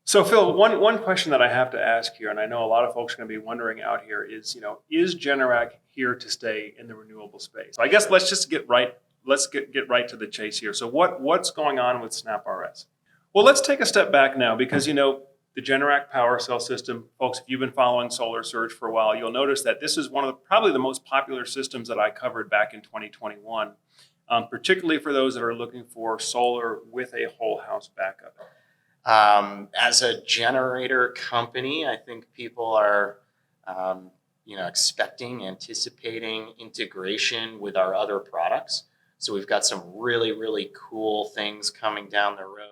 So Phil, one question that I have to ask here, and I know a lot of folks are going to be wondering out here is, is Generac here to stay in the renewable space? So I guess let's just get right. Let's get right to the chase here. So what's going on with SnapRS? Well, let's take a step back now because the Generac power cell system, folks. If you've been following Solar Surge for a while, you'll notice that this is one of probably the most popular systems that I covered back in 2021, particularly for those that are looking for solar with a whole house backup. As a generator company, I think people are, anticipating integration with our other products. So we've got some really, really cool things coming down the road.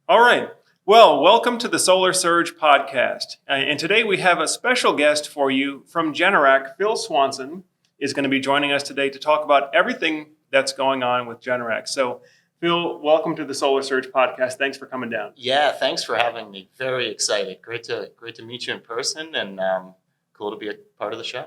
All right. Well, welcome to the Solar Surge podcast. And today we have a special guest for you from Generac. Phil Swanson is going to be joining us today to talk about everything that's going on with Generac. So, Phil, welcome to the Solar Surge podcast. Thanks for coming down. Yeah, thanks for having me. Very excited. Great to meet you in person, and cool to be a part of the show.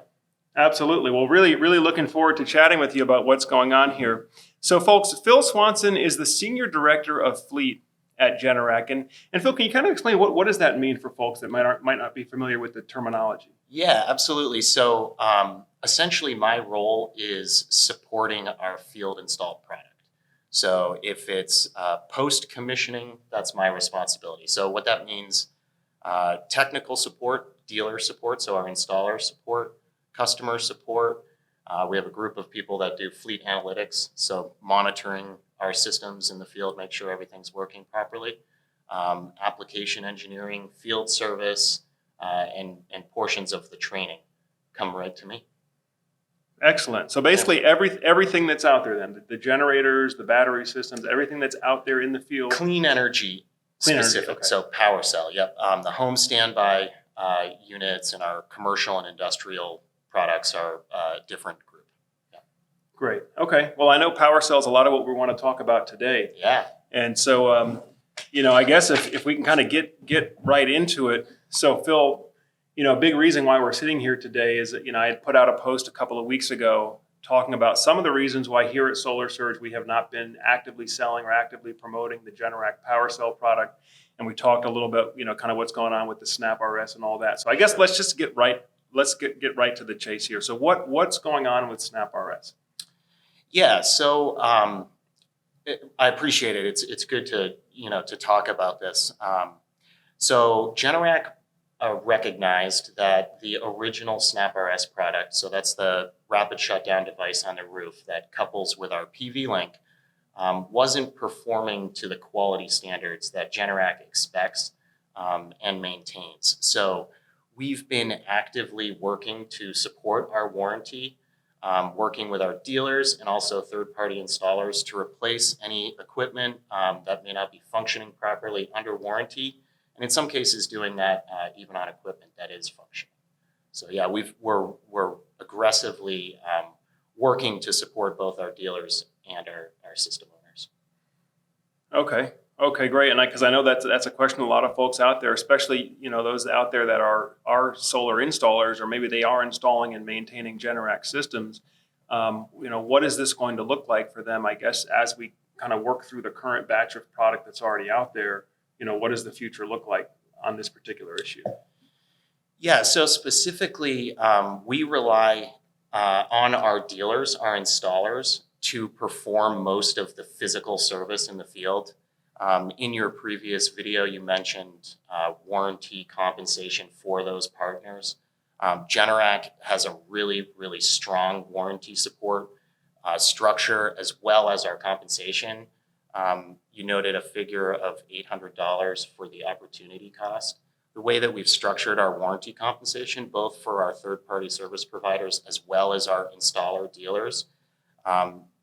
Absolutely. Well, really looking forward to chatting with you about what's going on here. So, folks, Phil Swanson is the Senior Director of Fleet at Generac. And Phil, can you kind of explain what does that mean for folks that might not be familiar with the terminology? Yeah, absolutely. So essentially my role is supporting our field installed product. So if it's post-commissioning, that's my responsibility. So what that means, technical support, dealer support, so our installer support, customer support. We have a group of people that do fleet analytics, so monitoring our systems in the field, make sure everything's working properly. Application engineering, field service, and portions of the training come right to me. Excellent. So basically everything that's out there then, the generators, the battery systems, everything that's out there in the field. Clean energy specific, okay. So power cell, yep. The home standby units and our commercial and industrial products are a different group. Yeah. Great. Okay. Well, I know power cells a lot of what we want to talk about today. Yeah. And so, I guess if we can kind of get right into it. So, Phil, a big reason why we're sitting here today is that, I had put out a post a couple of weeks ago talking about some of the reasons why here at Solar Surge we have not been actively selling or actively promoting the Generac power cell product. And we talked a little bit, kind of what's going on with the SnapRS and all that. So I guess let's just get right. Let's get right to the chase here. So what's going on with SnapRS? Yeah, so I appreciate it. It's good to to talk about this. So Generac recognized that the original SnapRS product, so that's the rapid shutdown device on the roof that couples with our PV Link, wasn't performing to the quality standards that Generac expects and maintains. So we've been actively working to support our warranty, working with our dealers and also third-party installers to replace any equipment that may not be functioning properly under warranty, and in some cases doing that even on equipment that is functioning. So yeah, we're aggressively working to support both our dealers and our system owners. Okay, great. And because I know that's a question a lot of folks out there, especially those out there that are solar installers, or maybe they are installing and maintaining Generac systems. What is this going to look like for them? I guess as we kind of work through the current batch of product that's already out there, what does the future look like on this particular issue? Yeah. So specifically, we rely on our dealers, our installers, to perform most of the physical service in the field. In your previous video, you mentioned warranty compensation for those partners. Generac has a really, really strong warranty support structure as well as our compensation. You noted a figure of $800 for the opportunity cost. The way that we've structured our warranty compensation, both for our third-party service providers as well as our installer dealers,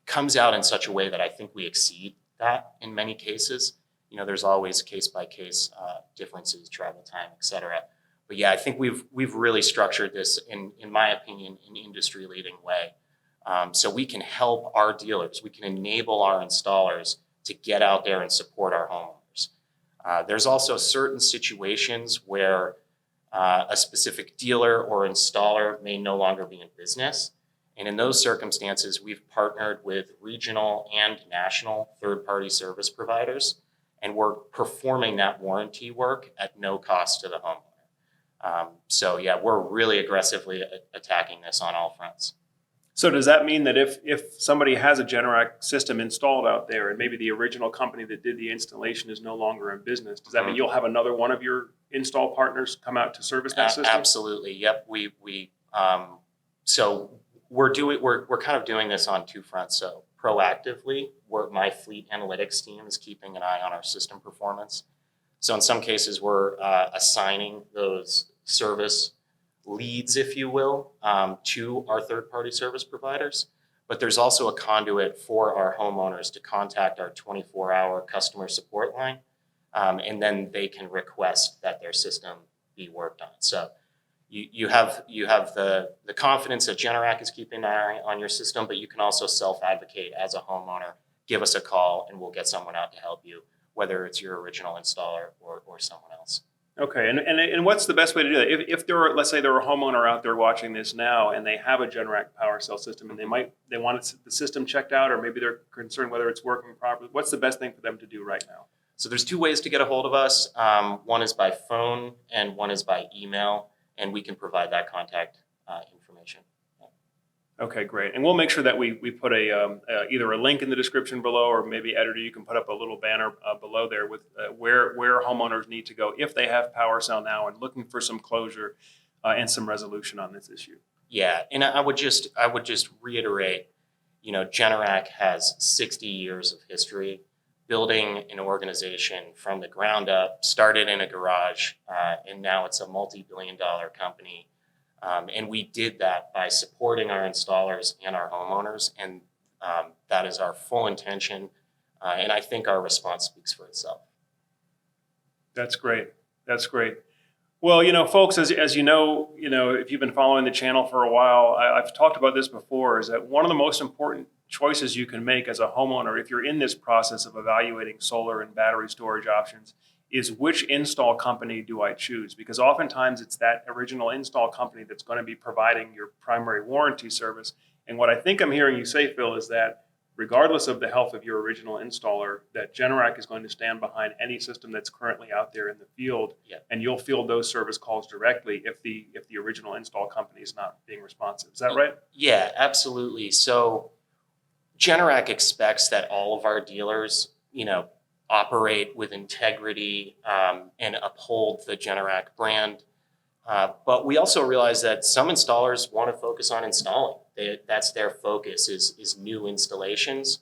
comes out in such a way that I think we exceed that in many cases. There's always case-by-case differences, travel time, et cetera. But yeah, I think we've really structured this, in my opinion, in an industry-leading way. So we can help our dealers, we can enable our installers to get out there and support our homeowners. There's also certain situations where A specific dealer or installer may no longer be in business. And in those circumstances, we've partnered with regional and national third-party service providers, and we're performing that warranty work at no cost to the homeowner. So yeah, we're really aggressively attacking this on all fronts. So does that mean that if somebody has a GENERAC system installed out there and maybe the original company that did the installation is no longer in business, does that mean you'll have another one of your install partners come out to service that system? Absolutely. Yep. So we're kind of doing this on two fronts. So proactively, my fleet analytics team is keeping an eye on our system performance. So in some cases, we're assigning those service leads, if you will, to our third-party service providers. But there's also a conduit for our homeowners to contact our 24-hour customer support line, and then they can request that their system be worked on. So you have the confidence that GENERAC is keeping an eye on your system, but you can also self-advocate as a homeowner. Give us a call, and we'll get someone out to help you, whether it's your original installer or someone else. Okay, and what's the best way to do that? If there are, let's say there are a homeowner out there watching this now and they have a GENERAC power cell system and they want the system checked out, or maybe they're concerned whether it's working properly, what's the best thing for them to do right now? So there's two ways to get a hold of us. One is by phone and one is by email, and we can provide that contact information. Okay, great. And we'll make sure that we put either a link in the description below, or maybe editor, you can put up a little banner below there with where homeowners need to go if they have PowerCell now and looking for some closure and some resolution on this issue. Yeah, and I would just reiterate, GENERAC has 60 years of history building an organization from the ground up, started in a garage, and now it's a multi-billion-dollar company. And we did that by supporting our installers and our homeowners, and that is our full intention. And I think our response speaks for itself. That's great. That's great. Well, folks, as you know, if you've been following the channel for a while, I've talked about this before, is that one of the most important choices you can make as a homeowner, if you're in this process of evaluating solar and battery storage options, is which install company do I choose? Because oftentimes it's that original install company that's going to be providing your primary warranty service. And what I think I'm hearing you say, Phil, is that regardless of the health of your original installer, that GENERAC is going to stand behind any system that's currently out there in the field, and you'll field those service calls directly if the original install company is not being responsive. Is that right? Yeah, absolutely. So GENERAC expects that all of our dealers, operate with integrity and uphold the GENERAC brand. But we also realize that some installers want to focus on installing. That's their focus is new installations.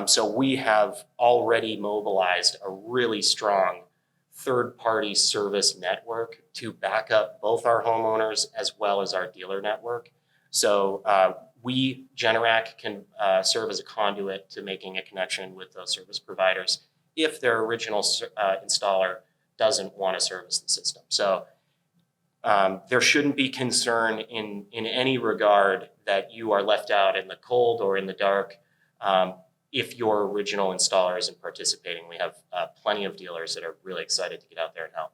So we have already mobilized a really strong third-party service network to back up both our homeowners as well as our dealer network. So GENERAC can serve as a conduit to making a connection with those service providers if their original installer doesn't want to service the system. So there shouldn't be concern in any regard that you are left out in the cold or in the dark if your original installer isn't participating. We have plenty of dealers that are really excited to get out there and help.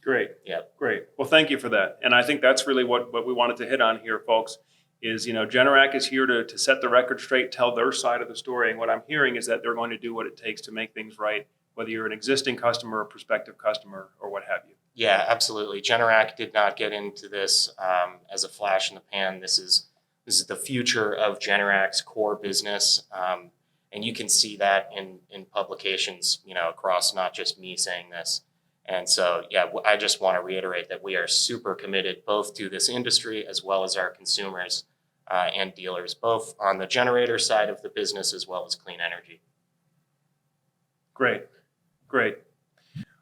Great. Yeah. Great. Well, thank you for that. And I think that's really what we wanted to hit on here, folks, is, GENERAC is here to set the record straight, tell their side of the story. And what I'm hearing is that they're going to do what it takes to make things right, whether you're an existing customer or prospective customer or what have you. Yeah, absolutely. GENERAC did not get into this as a flash in the pan. This is the future of GENERAC's core business. And you can see that in publications, across, not just me saying this. And so, yeah, I just want to reiterate that we are super committed both to this industry as well as our consumers and dealers, both on the generator side of the business as well as clean energy. Great. Great.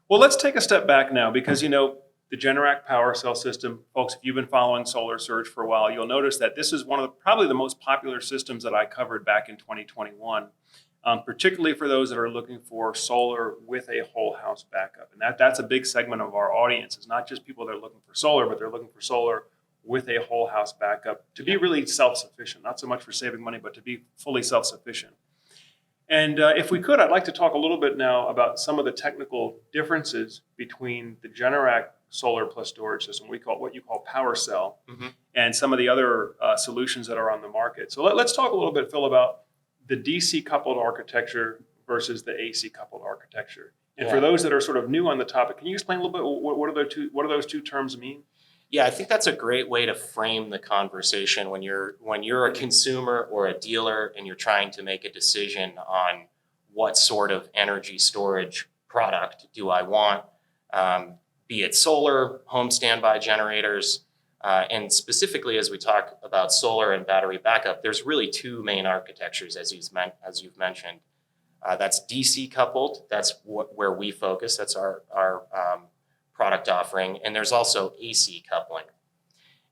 Well, let's take a step back now because, the GENERAC power cell system, folks, if you've been following Solar Surge for a while, you'll notice that this is one of probably the most popular systems that I covered back in 2021. Particularly for those that are looking for solar with a whole house backup. And that's a big segment of our audience. It's not just people that are looking for solar, but they're looking for solar with a whole house backup to be really self-sufficient, not so much for saving money, but to be fully self-sufficient. And if we could, I'd like to talk a little bit now about some of the technical differences between the GENERAC solar plus storage system. We call what you call power cell, Mhm. and some of the other solutions that are on the market. So let's talk a little bit, Phil, about the DC coupled architecture versus the AC coupled architecture. And for Yeah. those that are sort of new on the topic, can you explain a little bit what do those two terms mean? Yeah, I think that's a great way to frame the conversation when you're a consumer or a dealer and you're trying to make a decision on what sort of energy storage product do I want, be it solar, home standby generators, and specifically as we talk about solar and battery backup, there's really two main architectures as you've mentioned. That's DC coupled. That's where we focus. That's our product offering. And there's also AC coupling.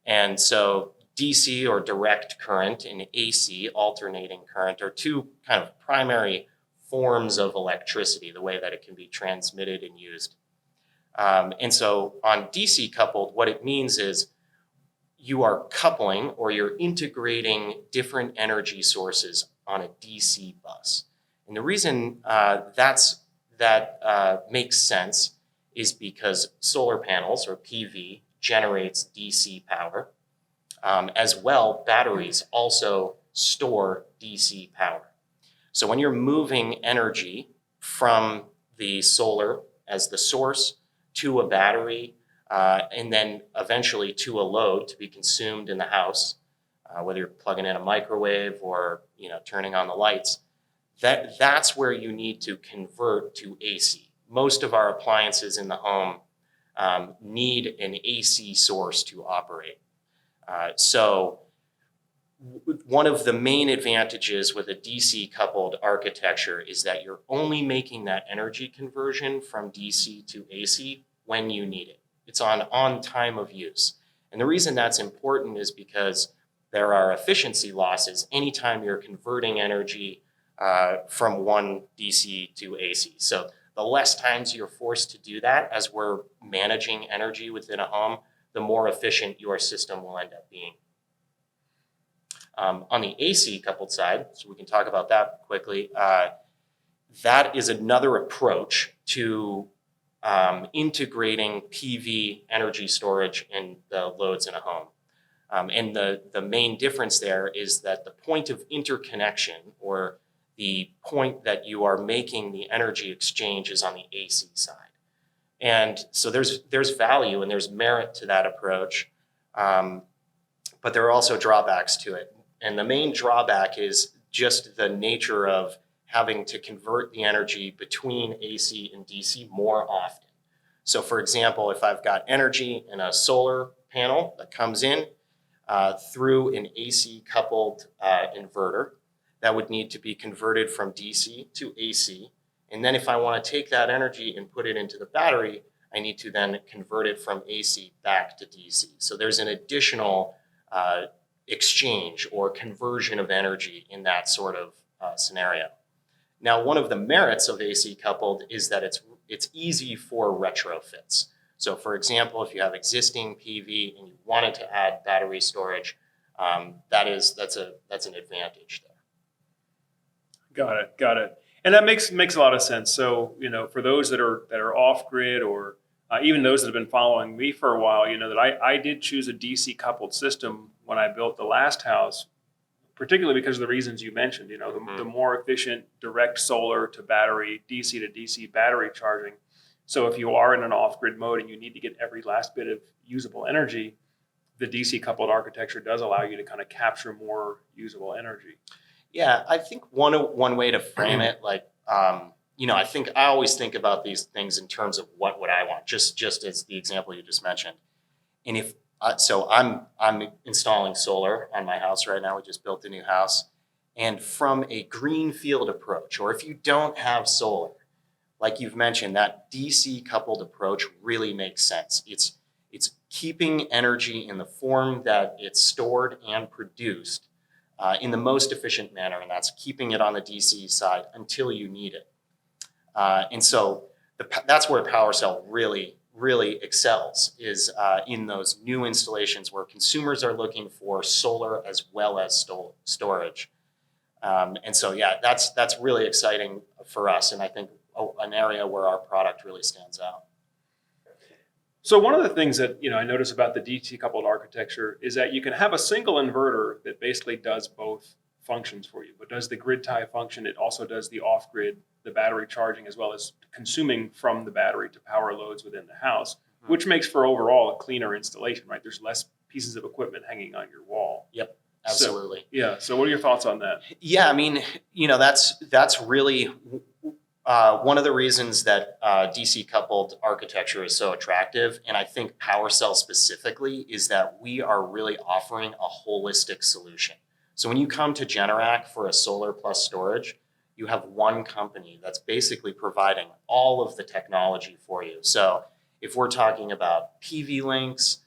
And so DC or direct current and AC alternating current are two kind of primary forms of electricity, the way that it can be transmitted and used. And so on DC coupled, what it means is you are coupling or you're integrating different energy sources on a DC bus. And the reason that makes sense is because solar panels or PV generates DC power. As well, batteries also store DC power. So when you're moving energy from the solar as the source to a battery, and then eventually to a load to be consumed in the house, whether you're plugging in a microwave or turning on the lights, that's where you need to convert to AC. Most of our appliances in the home need an AC source to operate. So one of the main advantages with a DC coupled architecture is that you're only making that energy conversion from DC to AC when you need it. It's on time of use. And the reason that's important is because there are efficiency losses anytime you're converting energy from one DC to AC. So the less times you're forced to do that as we're managing energy within a home, the more efficient your system will end up being. On the AC coupled side, so we can talk about that quickly, that is another approach to integrating PV energy storage in the loads in a home. And the main difference there is that the point of interconnection or the point that you are making the energy exchange is on the AC side. And so there's value and there's merit to that approach, but there are also drawbacks to it. And the main drawback is just the nature of having to convert the energy between AC and DC more often. So for example, if I've got energy in a solar panel that comes in through an AC coupled inverter, that would need to be converted from DC to AC. And then if I want to take that energy and put it into the battery, I need to then convert it from AC back to DC. So there's an additional exchange or conversion of energy in that sort of scenario. Now, one of the merits of AC coupled is that it's easy for retrofits. So for example, if you have existing PV and you wanted to add battery storage, that's an advantage there. Got it. And that makes a lot of sense. So, for those that are off grid or even those that have been following me for a while, that I did choose a DC coupled system when I built the last house, particularly because of the reasons you mentioned, the more efficient direct solar to battery, DC to DC battery charging. So if you are in an off grid mode and you need to get every last bit of usable energy, the DC coupled architecture does allow you to kind of capture more usable energy. Yeah, I think one way to frame it, I think I always think about these things in terms of what would I want, just as the example you just mentioned. And if so, I'm installing solar on my house right now. We just built a new house, and from a greenfield approach, or if you don't have solar, like you've mentioned, that DC coupled approach really makes sense. It's keeping energy in the form that it's stored and produced in the most efficient manner, and that's keeping it on the DC side until you need it. And so that's where PowerCell really excels, is in those new installations where consumers are looking for solar as well as storage. And so, yeah, that's really exciting for us, and I think an area where our product really stands out. So one of the things that I notice about the DC coupled architecture is that you can have a single inverter that basically does both functions for you. But does the grid tie function, it also does the off grid, the battery charging, as well as consuming from the battery to power loads within the house, which makes for overall a cleaner installation, right? There's less pieces of equipment hanging on your wall. Yep, absolutely. So what are your thoughts on that? Yeah, I mean, that's really one of the reasons that DC coupled architecture is so attractive, and I think PowerCell specifically, is that we are really offering a holistic solution. So when you come to GENERAC for a solar plus storage, you have one company that's basically providing all of the technology for you. So if we're talking about PV links,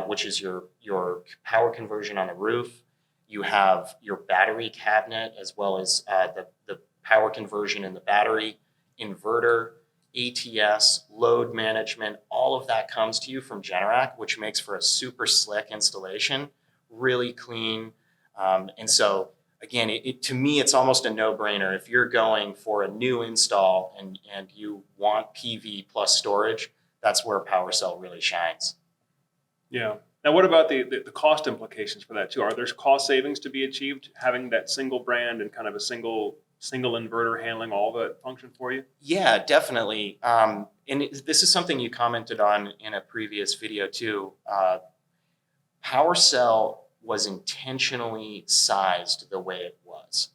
which is your power conversion on the roof, you have your battery cabinet as well as the power conversion in the battery, inverter, ATS, load management, all of that comes to you from GENERAC, which makes for a super slick installation, really clean. And so again, to me, it's almost a no-brainer. If you're going for a new install and you want PV plus storage, that's where PowerCell really shines. Yeah. Now, what about the cost implications for that too? Are there cost savings to be achieved having that single brand and kind of a single inverter handling all the function for you? Yeah, definitely. This is something you commented on in a previous video too. PowerCell was intentionally sized the way it was,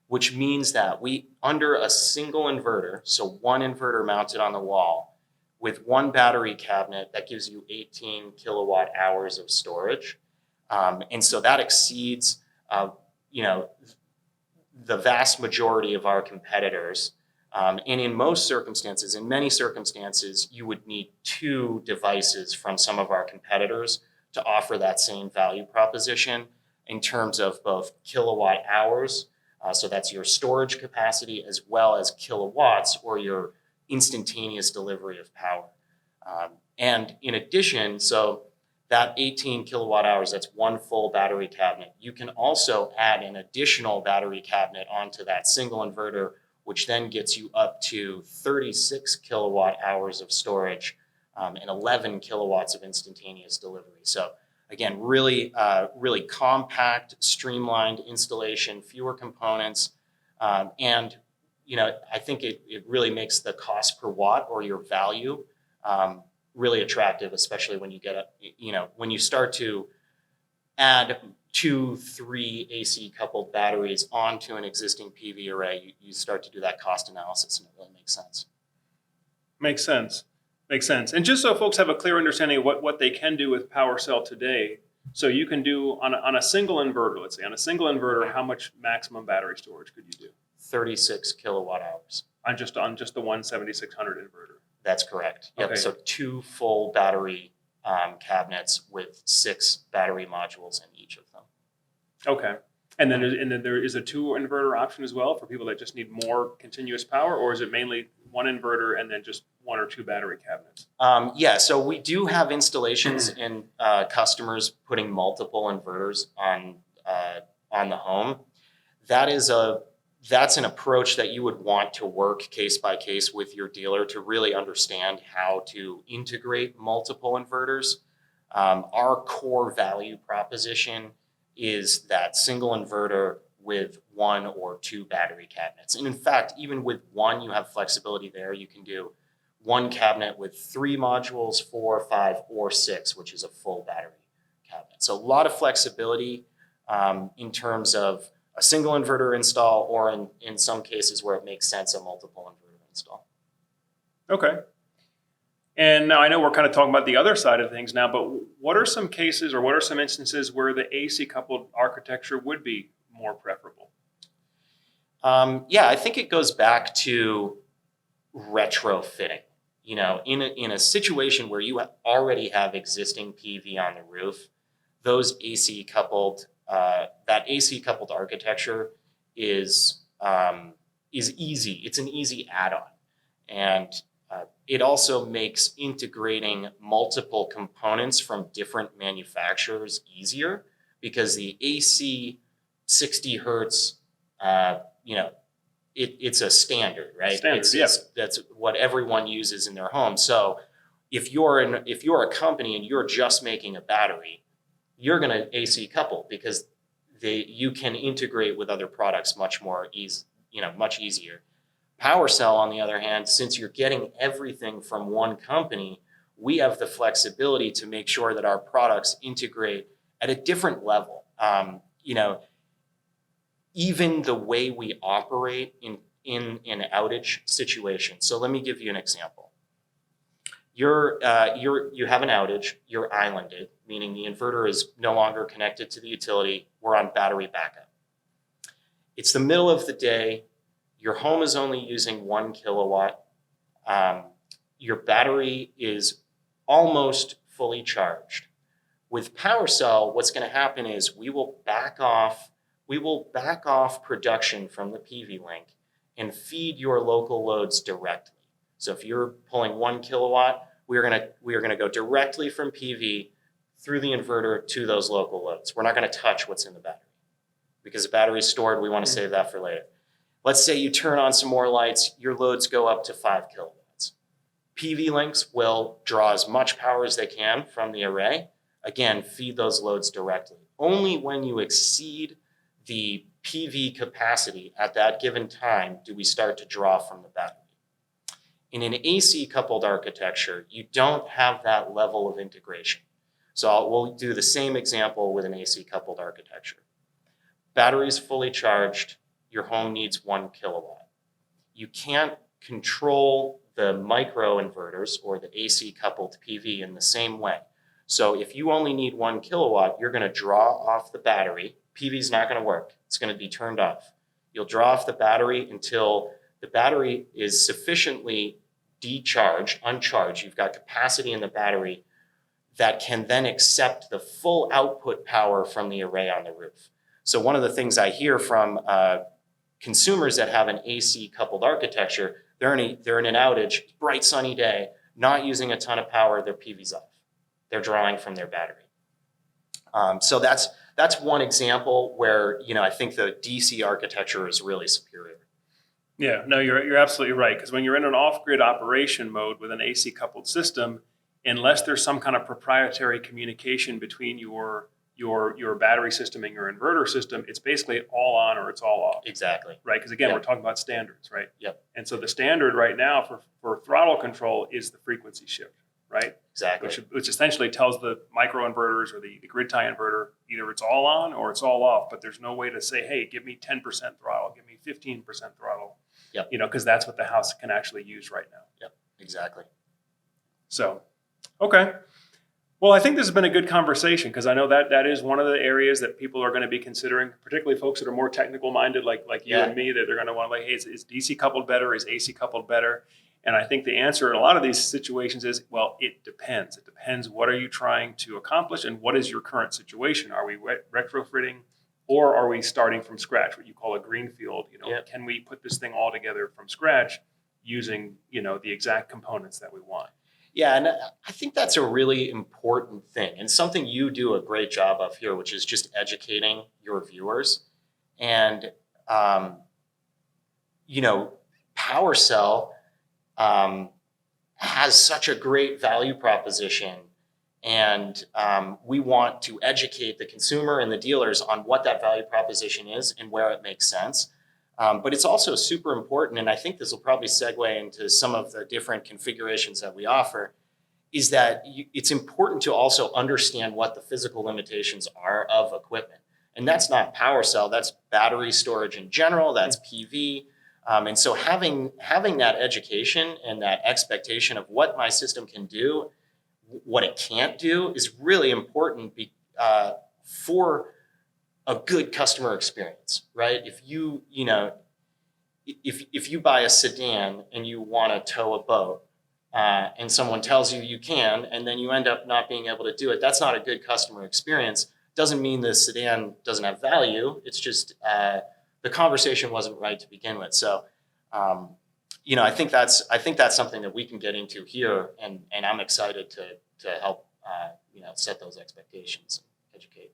which means that we, under a single inverter, so one inverter mounted on the wall, with one battery cabinet, that gives you 18 kilowatt hours of storage. And so that exceeds, the vast majority of our competitors. And in most circumstances, in many circumstances, you would need two devices from some of our competitors to offer that same value proposition in terms of both kilowatt hours, so that's your storage capacity, as well as kilowatts, or your instantaneous delivery of power. And in addition, so that 18 kilowatt hours, that's one full battery cabinet. You can also add an additional battery cabinet onto that single inverter, which then gets you up to 36 kilowatt hours of storage and 11 kilowatts of instantaneous delivery. So again, really compact, streamlined installation, fewer components, and I think it really makes the cost per watt, or your value, really attractive, especially when you get when you start to add 2-3 AC coupled batteries onto an existing PV array. You start to do that cost analysis, and it really makes sense. Makes sense. And just so folks have a clear understanding of what they can do with PowerCell today, so you can do on a single inverter, let's say on a single inverter, how much maximum battery storage could you do? 36 kilowatt hours. On just the 17600 inverter. That's correct. Yep. Okay. So 2 full battery cabinets with 6 battery modules in each of them. Okay. And then there is a 2 inverter option as well for people that just need more continuous power, or is it mainly one inverter and then just 1 or 2 battery cabinets? Yeah, so we do have installations in customers putting multiple inverters on the home. That's an approach that you would want to work case by case with your dealer to really understand how to integrate multiple inverters. Our core value proposition is that single inverter with 1 or 2 battery cabinets. And in fact, even with 1, you have flexibility there. You can do 1 cabinet with 3 modules, 4, 5, or 6, which is a full battery cabinet. So a lot of flexibility in terms of a single inverter install, or in some cases where it makes sense, a multiple inverter install. Okay. And now I know we're kind of talking about the other side of things now, but what are some cases or what are some instances where the AC coupled architecture would be more preferable? Yeah, I think it goes back to retrofitting. In a situation where you already have existing PV on the roof, those AC coupled that AC coupled architecture is easy. It's an easy add-on, and it also makes integrating multiple components from different manufacturers easier, because the AC 60 hertz, it's a standard, right? Standard, yeah. That's what everyone uses in their home. So if you're a company and you're just making a battery, you're going to AC couple because you can integrate with other products much easier. PowerCell, on the other hand, since you're getting everything from one company, we have the flexibility to make sure that our products integrate at a different level. Even the way we operate in an outage situation. So let me give you an example. You have an outage, you're islanded, meaning the inverter is no longer connected to the utility, we're on battery backup. It's the middle of the day, your home is only using 1 kilowatt, your battery is almost fully charged. With PowerCell, what's going to happen is we will back off production from the PV link and feed your local loads directly. So if you're pulling 1 kilowatt, we are going to go directly from PV through the inverter to those local loads. We're not going to touch what's in the battery because the battery is stored. We want to save that for later. Let's say you turn on some more lights, your loads go up to 5 kilowatts. PV links will draw as much power as they can from the array. Again, feed those loads directly. Only when you exceed the PV capacity at that given time do we start to draw from the battery. In an AC coupled architecture, you don't have that level of integration. So we'll do the same example with an AC coupled architecture. Battery is fully charged, your home needs 1 kilowatt. You can't control the micro inverters or the AC coupled PV in the same way. So if you only need 1 kilowatt, you're going to draw off the battery. PV is not going to work. It's going to be turned off. You'll draw off the battery until the battery is sufficiently uncharged. You've got capacity in the battery that can then accept the full output power from the array on the roof. So one of the things I hear from consumers that have an AC coupled architecture, they're in an outage, bright sunny day, not using a ton of power, their PV's off. They're drawing from their battery. So that's one example where I think the DC architecture is really superior. Yeah, no, you're absolutely right. Because when you're in an off-grid operation mode with an AC coupled system, unless there's some kind of proprietary communication between your battery system and your inverter system, it's basically all on or it's all off. Exactly. Right? Because again, we're talking about standards, right? Yep. And so the standard right now for throttle control is the frequency shift, right? Exactly. Which essentially tells the microinverters or the grid tie inverter either it's all on or it's all off, but there's no way to say, hey, give me 10% throttle, give me 15% throttle. Yep. Because that's what the house can actually use right now. Yep, exactly. So, okay. Well, I think this has been a good conversation because I know that is one of the areas that people are going to be considering, particularly folks that are more technical minded like you and me, that they're going to want to hey, is DC coupled better? Is AC coupled better? And I think the answer in a lot of these situations is, well, it depends. It depends what are you trying to accomplish and what is your current situation? Are we retrofitting or are we starting from scratch, what you call a greenfield? Can we put this thing all together from scratch using, the exact components that we want? Yeah, and I think that's a really important thing and something you do a great job of here, which is just educating your viewers. And, PowerCell has such a great value proposition. And we want to educate the consumer and the dealers on what that value proposition is and where it makes sense. But it's also super important, and I think this will probably segue into some of the different configurations that we offer, is that it's important to also understand what the physical limitations are of equipment. And that's not PowerCell, that's battery storage in general, that's PV. And so having that education and that expectation of what my system can do, what it can't do is really important for a good customer experience, right? If you buy a sedan and you want to tow a boat and someone tells you can, and then you end up not being able to do it, that's not a good customer experience. Doesn't mean the sedan doesn't have value. It's just the conversation wasn't right to begin with. So, I think that's something that we can get into here, and I'm excited to help set those expectations and educate.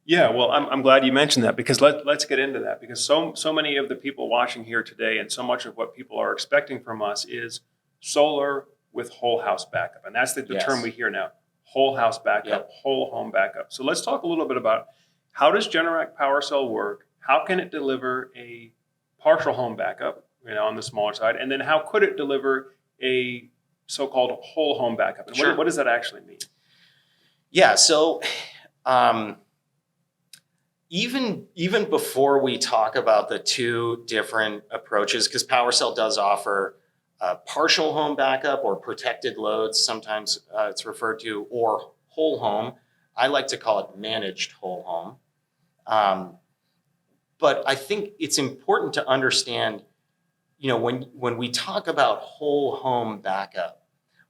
Yeah, well, I'm glad you mentioned that because let's get into that because so many of the people watching here today and so much of what people are expecting from us is solar with whole house backup. And that's the Yes. term we hear now, whole house backup, Yep. whole home backup. So let's talk a little bit about how does GENERAC PowerCell work? How can it deliver a partial home backup, on the smaller side? And then how could it deliver a so-called whole home backup? And Sure. what does that actually mean? Yeah, so even before we talk about the two different approaches, because PowerCell does offer partial home backup or protected loads, sometimes it's referred to, or whole home. I like to call it managed whole home. But I think it's important to understand, when we talk about whole home backup,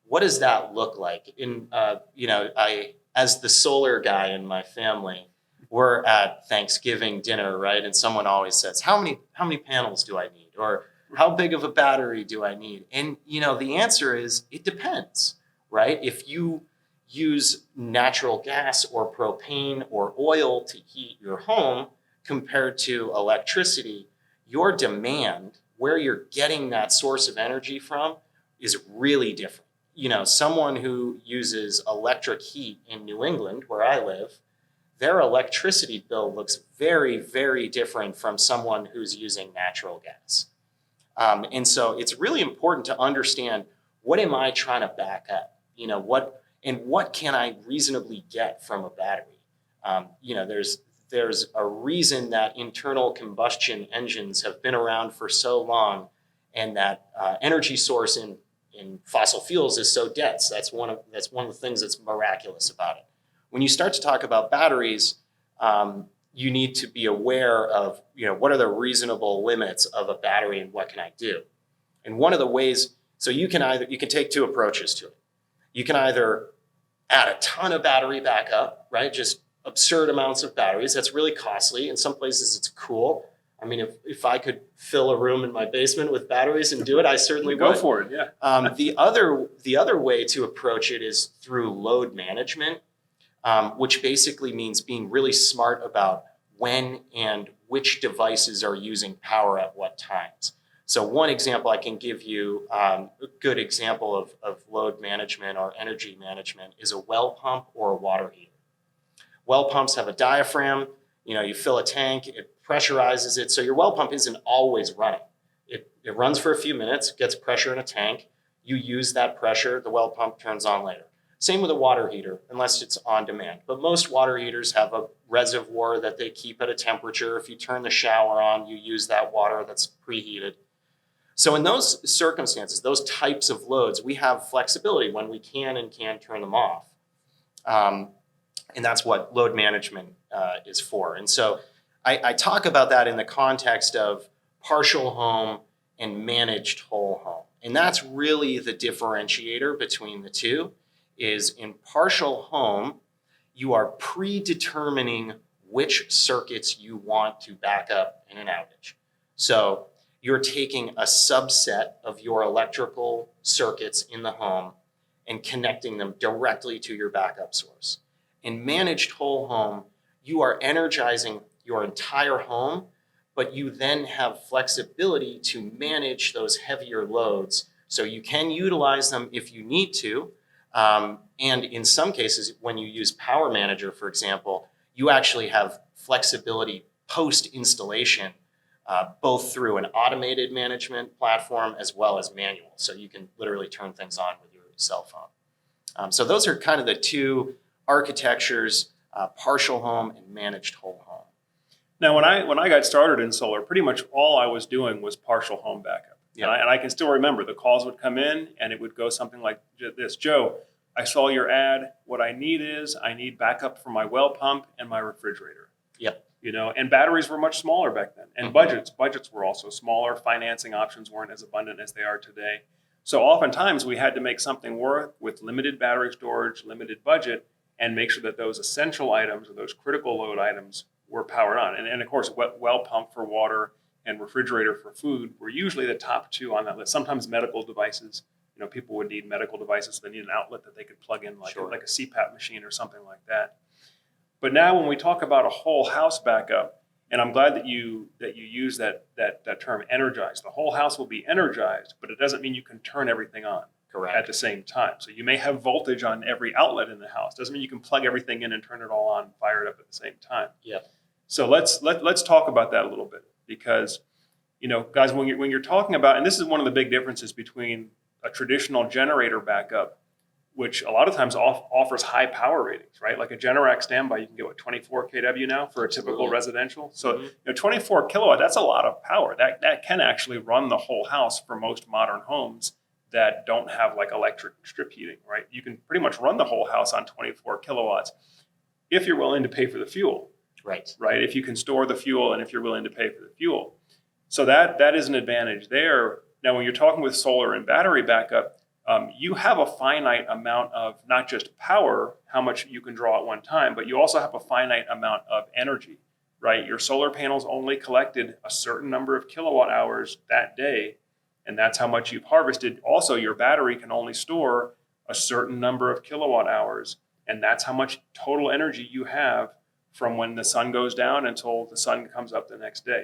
what does that look like? As the solar guy in my family, we're at Thanksgiving dinner, right? And someone always says, how many panels do I need? Or how big of a battery do I need? And, the answer is, it depends, right? If you use natural gas or propane or oil to heat your home compared to electricity, your demand, where you're getting that source of energy from, is really different. Someone who uses electric heat in New England, where I live, their electricity bill looks very, very different from someone who's using natural gas. And so it's really important to understand, what am I trying to back up? What can I reasonably get from a battery? There's a reason that internal combustion engines have been around for so long, and that energy source in fossil fuels is so dense. That's one of the things that's miraculous about it. When you start to talk about batteries, you need to be aware of, what are the reasonable limits of a battery and what can I do? And one of the ways, so you can take two approaches to it. You can either add a ton of battery backup, right? Just absurd amounts of batteries. That's really costly. In some places it's cool. I mean, if I could fill a room in my basement with batteries and do it, I certainly would. Go for it, yeah. The other way to approach it is through load management, which basically means being really smart about when and which devices are using power at what times. So one example I can give you, a good example of load management or energy management, is a well pump or a water heater. Well pumps have a diaphragm. You fill a tank, it pressurizes it. So your well pump isn't always running. It runs for a few minutes, gets pressure in a tank. You use that pressure, the well pump turns on later. Same with a water heater, unless it's on demand. But most water heaters have a reservoir that they keep at a temperature. If you turn the shower on, you use that water that's preheated. So in those circumstances, those types of loads, we have flexibility when we can and can't turn them off. And that's what load management is for. And so I talk about that in the context of partial home and managed whole home. And that's really the differentiator between the two, is in partial home, you are predetermining which circuits you want to back up in an outage. So you're taking a subset of your electrical circuits in the home and connecting them directly to your backup source. In managed whole home, you are energizing your entire home, but you then have flexibility to manage those heavier loads. So you can utilize them if you need to. And in some cases, when you use Power Manager, for example, you actually have flexibility post-installation, both through an automated management platform as well as manual. So you can literally turn things on with your cell phone. So those are kind of the two architectures, partial home and managed whole home. Now, when I got started in solar, pretty much all I was doing was partial home backup. Yep. And I can still remember the calls would come in and it would go something like this: Joe, I saw your ad. What I need backup for my well pump and my refrigerator. Yep. And batteries were much smaller back then. And budgets were also smaller. Financing options weren't as abundant as they are today. So oftentimes we had to make something work with limited battery storage, limited budget, and make sure that those essential items or those critical load items were powered on. And of course, well pump for water and refrigerator for food were usually the top two on that list. Sometimes medical devices, people would need medical devices. They need an outlet that they could plug in, like a CPAP machine or something like that. But now when we talk about a whole house backup, and I'm glad that you use that term energized. The whole house will be energized, but it doesn't mean you can turn everything on. Correct. at the same time. So you may have voltage on every outlet in the house. Doesn't mean you can plug everything in and turn it all on, fire it up at the same time. Yep. So let's talk about that a little bit, because guys, when you're talking about, and this is one of the big differences between a traditional generator backup, which a lot of times offers high power ratings, right? Like a GENERAC standby, you can get 24 kW now for a typical residential. So 24 kilowatt, that's a lot of power. That can actually run the whole house for most modern homes that don't have like electric strip heating, right? You can pretty much run the whole house on 24 kilowatts if you're willing to pay for the fuel. Right. If you can store the fuel and if you're willing to pay for the fuel. So that is an advantage there. Now, when you're talking with solar and battery backup, you have a finite amount of not just power, how much you can draw at one time, but you also have a finite amount of energy, right? Your solar panels only collected a certain number of kilowatt hours that day, and that's how much you've harvested. Also, your battery can only store a certain number of kilowatt hours, and that's how much total energy you have from when the sun goes down until the sun comes up the next day.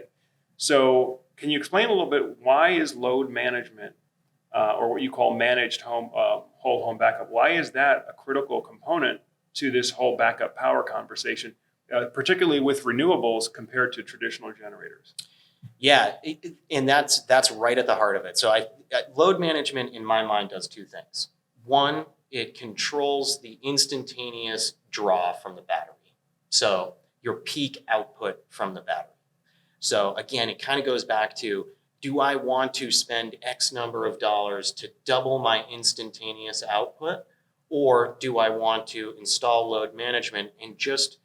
So can you explain a little bit, why is load management, or what you call managed home, whole home backup, why is that a critical component to this whole backup power conversation, particularly with renewables compared to traditional generators? Yeah, and that's right at the heart of it. So load management in my mind does two things. One, it controls the instantaneous draw from the battery. So your peak output from the battery. So again, it kind of goes back to, do I want to spend X number of dollars to double my instantaneous output? Or do I want to install load management and just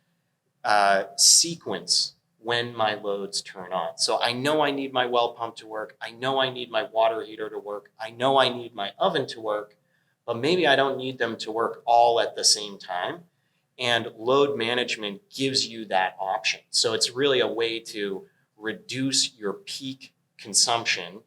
sequence when my loads turn on? So I know I need my well pump to work. I know I need my water heater to work. I know I need my oven to work, but maybe I don't need them to work all at the same time. And load management gives you that option. So it's really a way to reduce your peak consumption,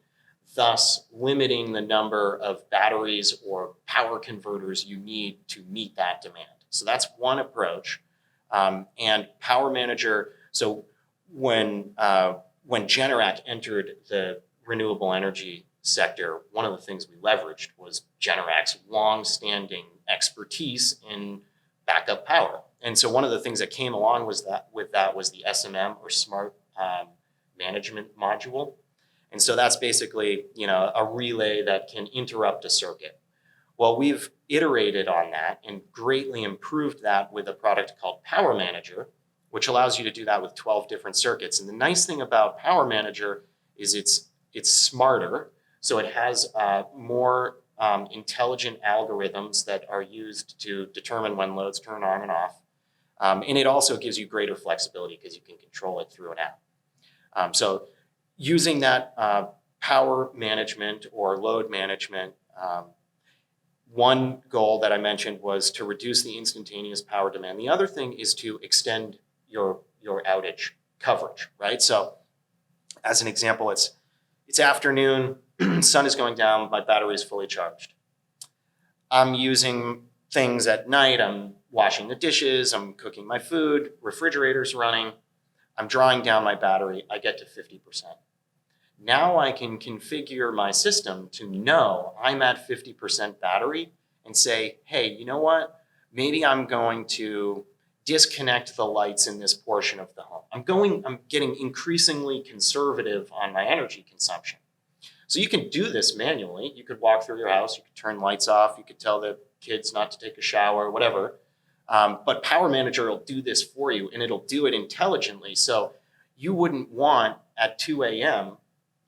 thus limiting the number of batteries or power converters you need to meet that demand. So that's one approach. And Power Manager, so when GENERAC entered the renewable energy sector, one of the things we leveraged was GENERAC's long-standing expertise in backup power. And so one of the things that came along was the SMM, or Smart Management Module. And so that's basically, a relay that can interrupt a circuit. Well, we've iterated on that and greatly improved that with a product called Power Manager, which allows you to do that with 12 different circuits. And the nice thing about Power Manager is it's smarter. So it has more intelligent algorithms that are used to determine when loads turn on and off. And it also gives you greater flexibility because you can control it through an app. So using that power management or load management, one goal that I mentioned was to reduce the instantaneous power demand. The other thing is to extend your outage coverage, right? So as an example, it's afternoon, sun is going down, my battery is fully charged. I'm using things at night, I'm washing the dishes, I'm cooking my food, refrigerator's running, I'm drawing down my battery, I get to 50%. Now I can configure my system to know I'm at 50% battery and say, hey, you know what? Maybe I'm going to disconnect the lights in this portion of the home. I'm getting increasingly conservative on my energy consumption. So you can do this manually. You could walk through your house, you could turn lights off, you could tell the kids not to take a shower, whatever. But Power Manager will do this for you, and it'll do it intelligently. So you wouldn't want at 2 a.m.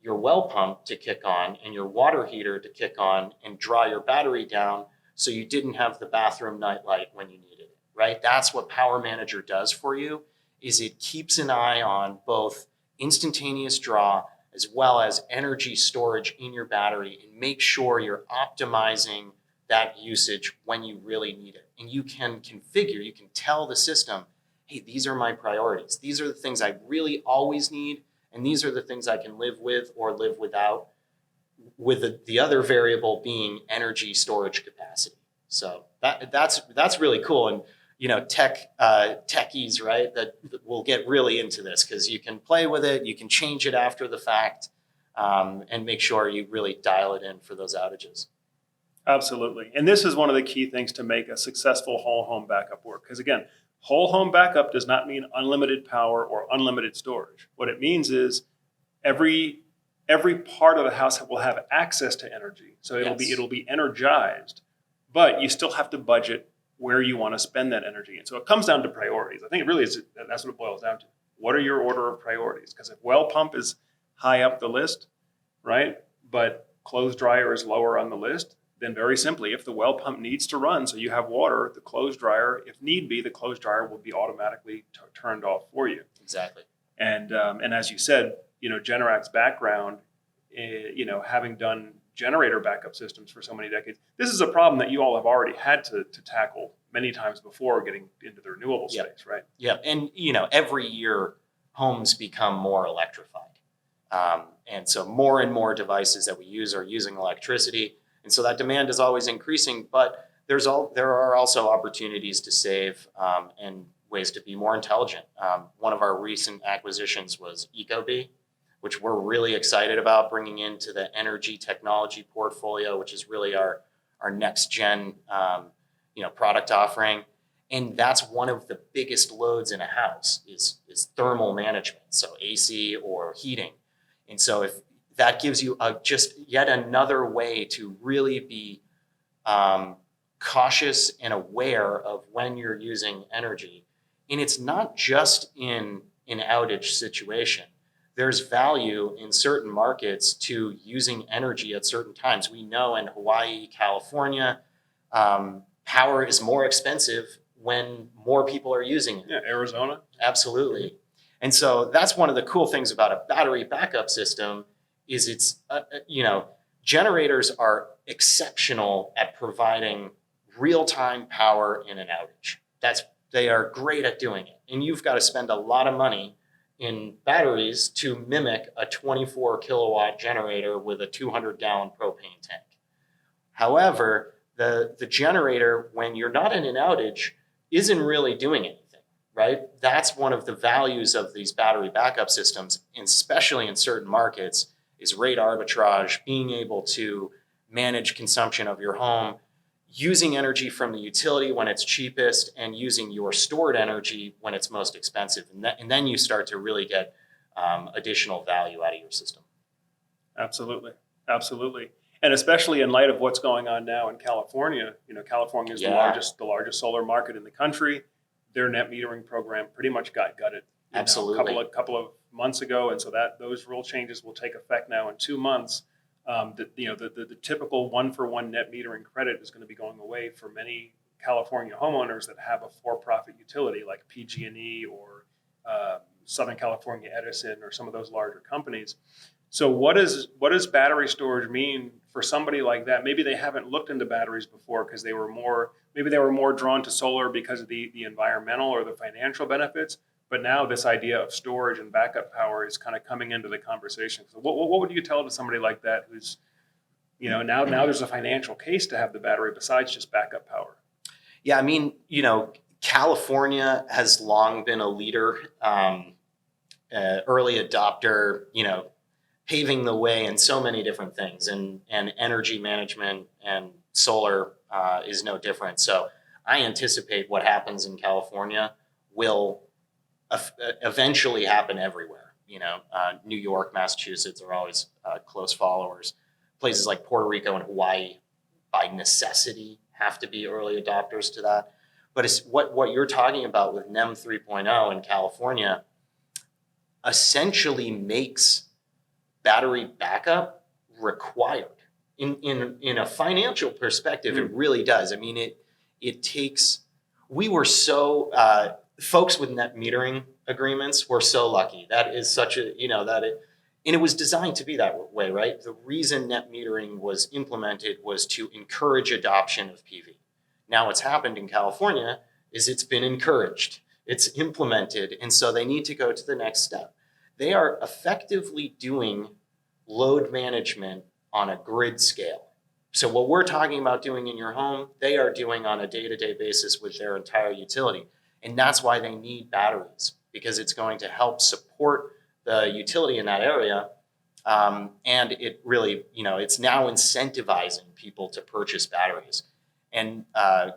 your well pump to kick on and your water heater to kick on and draw your battery down so you didn't have the bathroom nightlight when you needed it, right? That's what Power Manager does for you, is it keeps an eye on both instantaneous draw as well as energy storage in your battery, and make sure you're optimizing that usage when you really need it. And you can configure, you can tell the system, hey, these are my priorities. These are the things I really always need, and these are the things I can live with or live without, with the other variable being energy storage capacity. So that's really cool. And techies, right, that will get really into this, because you can play with it, you can change it after the fact, and make sure you really dial it in for those outages. Absolutely. And this is one of the key things to make a successful whole home backup work. Because again, whole home backup does not mean unlimited power or unlimited storage. What it means is every part of the house will have access to energy. So it'll be energized, but you still have to budget where you want to spend that energy. And so it comes down to priorities. I think it really is, that's what it boils down to. What are your order of priorities? Because if well pump is high up the list, right? But clothes dryer is lower on the list, then very simply, if the well pump needs to run so you have water, the clothes dryer, if need be, the clothes dryer will be automatically turned off for you. Exactly. And as you said, GENERAC's background, having done generator backup systems for so many decades, this is a problem that you all have already had to tackle many times before getting into the renewable space, right? Yeah, and every year homes become more electrified, and so more and more devices that we use are using electricity. And so that demand is always increasing, but there are also opportunities to save and ways to be more intelligent. One of our recent acquisitions was Ecobee, which we're really excited about bringing into the energy technology portfolio, which is really our next gen product offering. And that's one of the biggest loads in a house is thermal management, so AC or heating. And so if that gives you just yet another way to really be cautious and aware of when you're using energy. And it's not just in an outage situation. There's value in certain markets to using energy at certain times. We know in Hawaii, California, power is more expensive when more people are using it. Yeah, Arizona. Absolutely. And so that's one of the cool things about a battery backup system is it's, generators are exceptional at providing real-time power in an outage. They are great at doing it. And you've got to spend a lot of money in batteries to mimic a 24 kilowatt generator with a 200-gallon propane tank. However, the generator, when you're not in an outage, isn't really doing anything, right? That's one of the values of these battery backup systems, especially in certain markets, is rate arbitrage, being able to manage consumption of your home, using energy from the utility when it's cheapest, and using your stored energy when it's most expensive. And then you start to really get additional value out of your system. Absolutely. Absolutely. And especially in light of what's going on now in California, California is the largest solar market in the country. Their net metering program pretty much got gutted. Absolutely. A couple of months ago, and so those rule changes will take effect now in 2 months. The typical 1-for-1 net metering credit is going to be going away for many California homeowners that have a for-profit utility like PG&E or Southern California Edison or some of those larger companies. So what does battery storage mean for somebody like that? Maybe they haven't looked into batteries before because they were more drawn to solar because of the environmental or the financial benefits. But now this idea of storage and backup power is kind of coming into the conversation. So what would you tell to somebody like that who's, now there's a financial case to have the battery besides just backup power? Yeah, I mean, California has long been a leader, early adopter, paving the way in so many different things, and energy management and solar is no different. So I anticipate what happens in California will eventually happen everywhere. New York, Massachusetts are always close followers. Places like Puerto Rico and Hawaii, by necessity, have to be early adopters to that. But it's what you're talking about with NEM 3.0 in California essentially makes battery backup required. In a financial perspective, it really does. I mean, it takes. We were so. Folks with net metering agreements were so lucky. That is such a, and it was designed to be that way, right? The reason net metering was implemented was to encourage adoption of PV. Now what's happened in California is it's been encouraged, it's implemented, and so they need to go to the next step. They are effectively doing load management on a grid scale. So what we're talking about doing in your home, they are doing on a day-to-day basis with their entire utility. And that's why they need batteries, because it's going to help support the utility in that area And it really, it's now incentivizing people to purchase batteries. And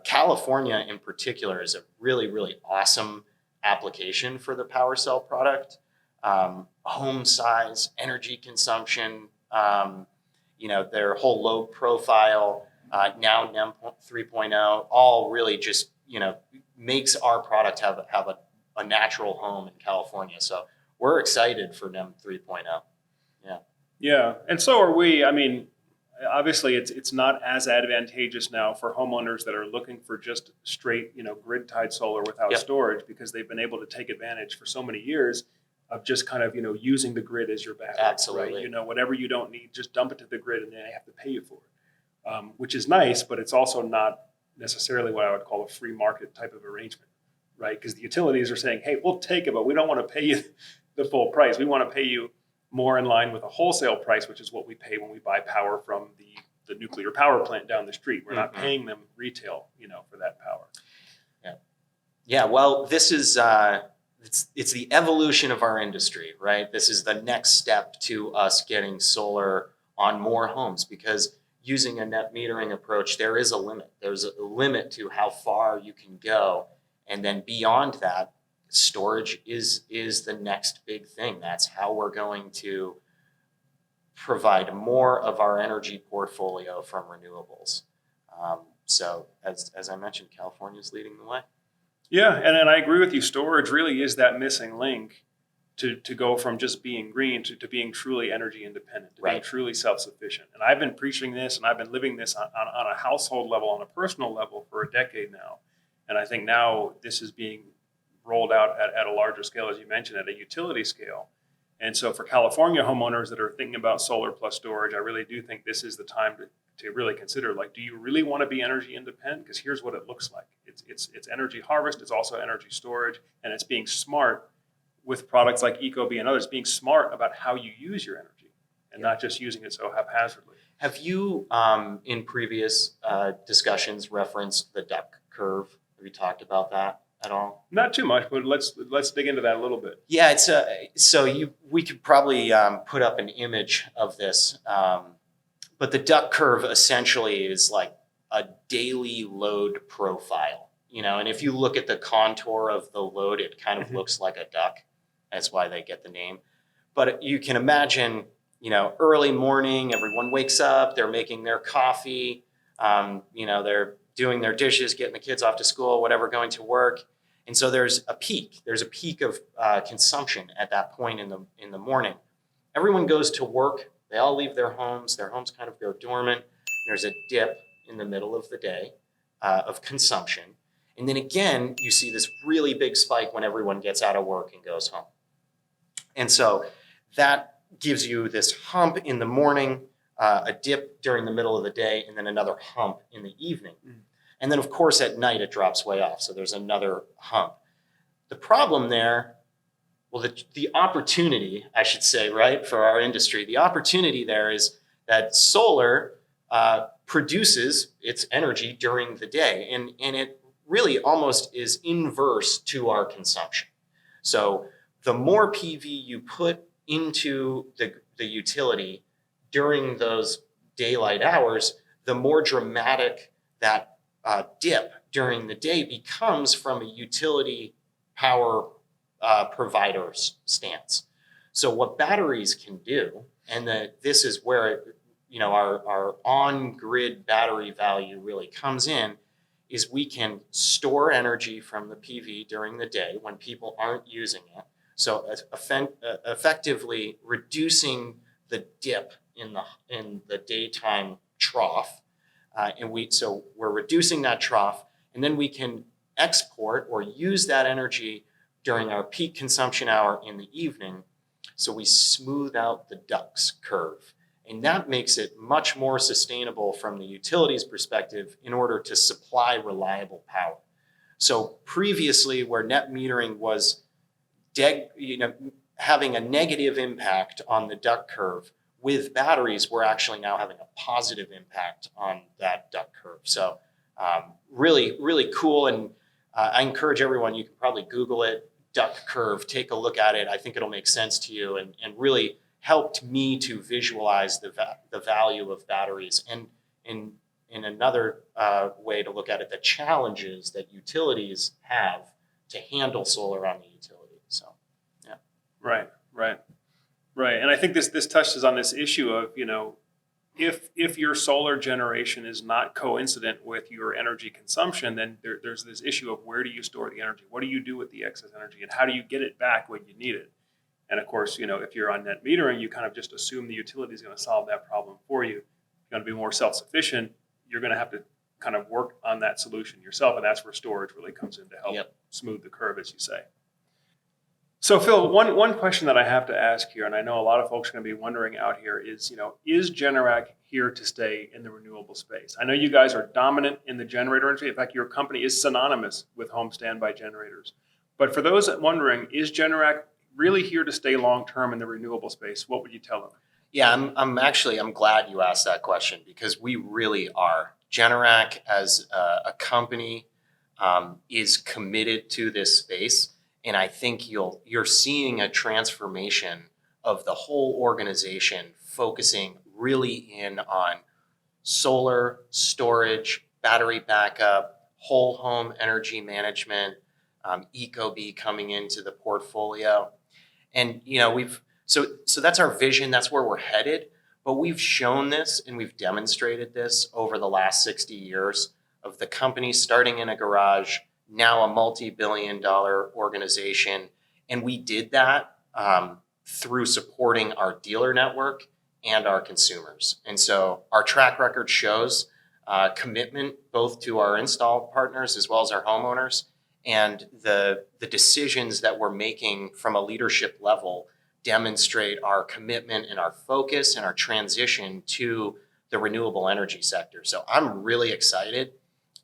California in particular is a really, really awesome application for the PowerCell product. Home size, energy consumption, their whole load profile, now NEM 3.0, all really just, makes our product have a natural home in California. So we're excited for NEM 3.0. Yeah. Yeah, and so are we. I mean, obviously, it's not as advantageous now for homeowners that are looking for just straight, grid tied solar without Yep. storage, because they've been able to take advantage for so many years of just kind of using the grid as your battery. Absolutely. Right? Whatever you don't need, just dump it to the grid, and then they have to pay you for it, which is nice, but it's also not necessarily what I would call a free market type of arrangement, right? Because the utilities are saying, hey, we'll take it, but we don't want to pay you the full price. We want to pay you more in line with a wholesale price, which is what we pay when we buy power from the nuclear power plant down the street. We're not paying them retail, for that power. Yeah. Yeah. Well, this is it's the evolution of our industry, right? This is the next step to us getting solar on more homes, because using a net metering approach, there is a limit. There's a limit to how far you can go, and then beyond that, storage is the next big thing. That's how we're going to provide more of our energy portfolio from renewables. So as I mentioned, California's leading the way. Yeah, and I agree with you. Storage really is that missing link to go from just being green to being truly energy independent, to being Right. truly self-sufficient. And I've been preaching this, and I've been living this on a household level, on a personal level for a decade now. And I think now this is being rolled out at a larger scale, as you mentioned, at a utility scale. And so for California homeowners that are thinking about solar plus storage, I really do think this is the time to really consider, like, do you really want to be energy independent? Because here's what it looks like. It's energy harvest, it's also energy storage, and it's being smart with products like Ecobee and others, being smart about how you use your energy and not just using it so haphazardly. Have you, in previous discussions, referenced the duck curve? Have you talked about that at all? Not too much, but let's dig into that a little bit. Yeah, it's we could probably put up an image of this, but the duck curve essentially is like a daily load profile, and if you look at the contour of the load, it kind of looks like a duck. That's why they get the name. But you can imagine, early morning, everyone wakes up, they're making their coffee, they're doing their dishes, getting the kids off to school, whatever, going to work. And so there's a peak of consumption at that point in the morning. Everyone goes to work. They all leave their homes. Their homes kind of go dormant. There's a dip in the middle of the day of consumption. And then again, you see this really big spike when everyone gets out of work and goes home. And so that gives you this hump in the morning, a dip during the middle of the day, and then another hump in the evening. And then, of course, at night, it drops way off. So there's another hump. The problem there, well, the opportunity, I should say, right, for our industry, the opportunity there is that solar produces its energy during the day. And it really almost is inverse to our consumption. So the more PV you put into the utility during those daylight hours, the more dramatic that dip during the day becomes from a utility power provider's stance. So what batteries can do, and this is where our on-grid battery value really comes in, is we can store energy from the PV during the day when people aren't using it. So effectively reducing the dip in the daytime trough. So we're reducing that trough, and then we can export or use that energy during our peak consumption hour in the evening. So we smooth out the ducks curve. And that makes it much more sustainable from the utility's perspective in order to supply reliable power. So previously, where net metering was having a negative impact on the duck curve, with batteries, we're actually now having a positive impact on that duck curve. So really, really cool. And I encourage everyone, you can probably Google it, duck curve, take a look at it. I think it'll make sense to you and really helped me to visualize the value of batteries, and in another way to look at it, the challenges that utilities have to handle solar on the utility. So, yeah. Right, right, right. And I think this touches on this issue of, if your solar generation is not coincident with your energy consumption, then there's this issue of where do you store the energy? What do you do with the excess energy? And how do you get it back when you need it? And of course, if you're on net metering, you kind of just assume the utility is going to solve that problem for you. If you're going to be more self-sufficient, you're going to have to kind of work on that solution yourself. And that's where storage really comes in to help smooth the curve, as you say. So Phil, one question that I have to ask here, and I know a lot of folks are going to be wondering out here is GENERAC here to stay in the renewable space? I know you guys are dominant in the generator industry. In fact, your company is synonymous with home standby generators. But for those wondering, is GENERAC really here to stay long-term in the renewable space? What would you tell them? Yeah, I'm glad you asked that question, because we really are. GENERAC as a company is committed to this space. And I think you're seeing a transformation of the whole organization focusing really in on solar, storage, battery backup, whole home energy management, ecobee coming into the portfolio. And so that's our vision, that's where we're headed. But we've shown this and we've demonstrated this over the last 60 years of the company starting in a garage, now a multi-billion-dollar organization. And we did that through supporting our dealer network and our consumers. And so our track record shows commitment both to our install partners as well as our homeowners. And the decisions that we're making from a leadership level demonstrate our commitment and our focus and our transition to the renewable energy sector. So I'm really excited.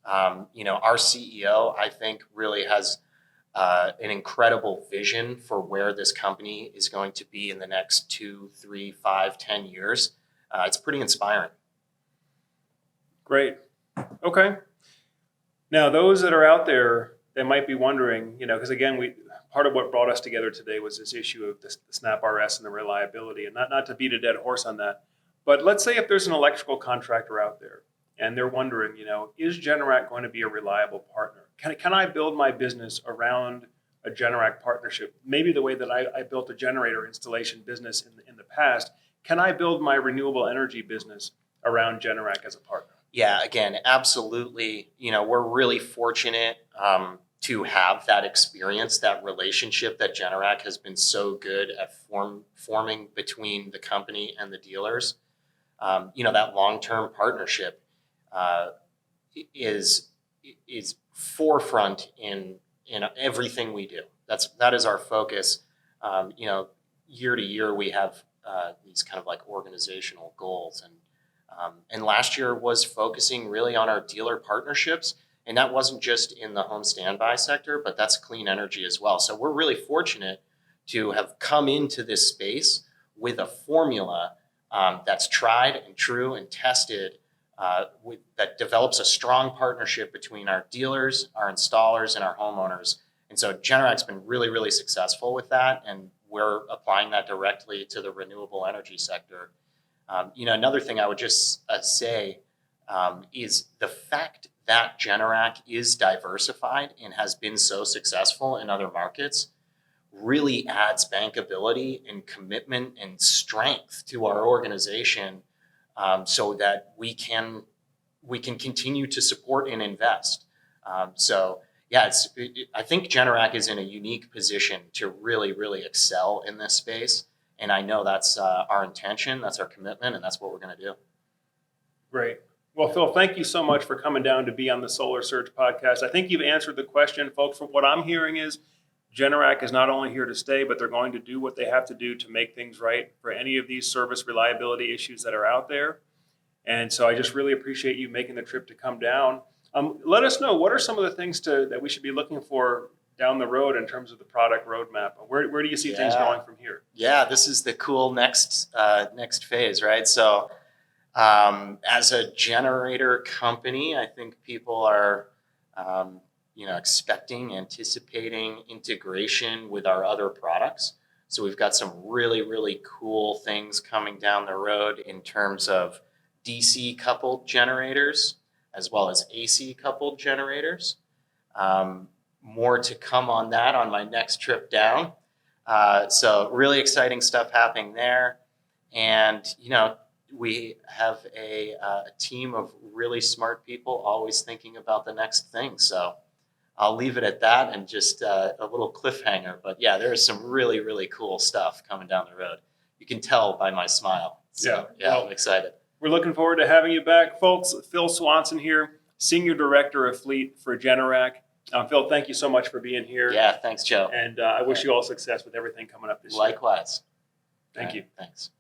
Our CEO, I think, really has an incredible vision for where this company is going to be in the next 2, 3, 5, 10 years. It's pretty inspiring. Great. Okay. Now, those that are out there, they might be wondering, because again, part of what brought us together today was this issue of the Snap RS and the reliability, and not to beat a dead horse on that, but let's say if there's an electrical contractor out there and they're wondering, is GENERAC going to be a reliable partner? Can I build my business around a GENERAC partnership? Maybe the way that I built a generator installation business in the past, can I build my renewable energy business around GENERAC as a partner? Yeah, again, absolutely. We're really fortunate to have that experience, that relationship that GENERAC has been so good at forming between the company and the dealers. That long-term partnership is forefront in everything we do. That is our focus. Year to year we have these kind of like organizational goals, and last year was focusing really on our dealer partnerships, and that wasn't just in the home standby sector, but that's clean energy as well. So we're really fortunate to have come into this space with a formula that's tried and true and tested, that develops a strong partnership between our dealers, our installers, and our homeowners. And so GENERAC's been really, really successful with that, and we're applying that directly to the renewable energy sector. Another thing I would just say is the fact that GENERAC is diversified and has been so successful in other markets really adds bankability and commitment and strength to our organization, so that we can continue to support and invest. I think GENERAC is in a unique position to really, really excel in this space. And I know that's our intention, that's our commitment, and that's what we're going to do. Great. Well, Phil, thank you so much for coming down to be on the Solar Surge podcast. I think you've answered the question, folks. From what I'm hearing is GENERAC is not only here to stay, but they're going to do what they have to do to make things right for any of these service reliability issues that are out there. And so I just really appreciate you making the trip to come down. Let us know, what are some of the things that we should be looking for down the road in terms of the product roadmap? Where do you see things going from here? Yeah, this is the cool next phase, right? So as a generator company, I think people are anticipating integration with our other products. So we've got some really, really cool things coming down the road in terms of DC coupled generators as well as AC coupled generators. More to come on that on my next trip down. So really exciting stuff happening there. And, we have a team of really smart people always thinking about the next thing. So I'll leave it at that and just a little cliffhanger. But yeah, there is some really, really cool stuff coming down the road. You can tell by my smile. So, Well, I'm excited. we're looking forward to having you back, folks. Phil Swanson here, Senior Director of Fleet for GENERAC. Phil, thank you so much for being here. Yeah, thanks, Joe. And I wish you all success with everything coming up this year. Likewise. Thank you. Thanks.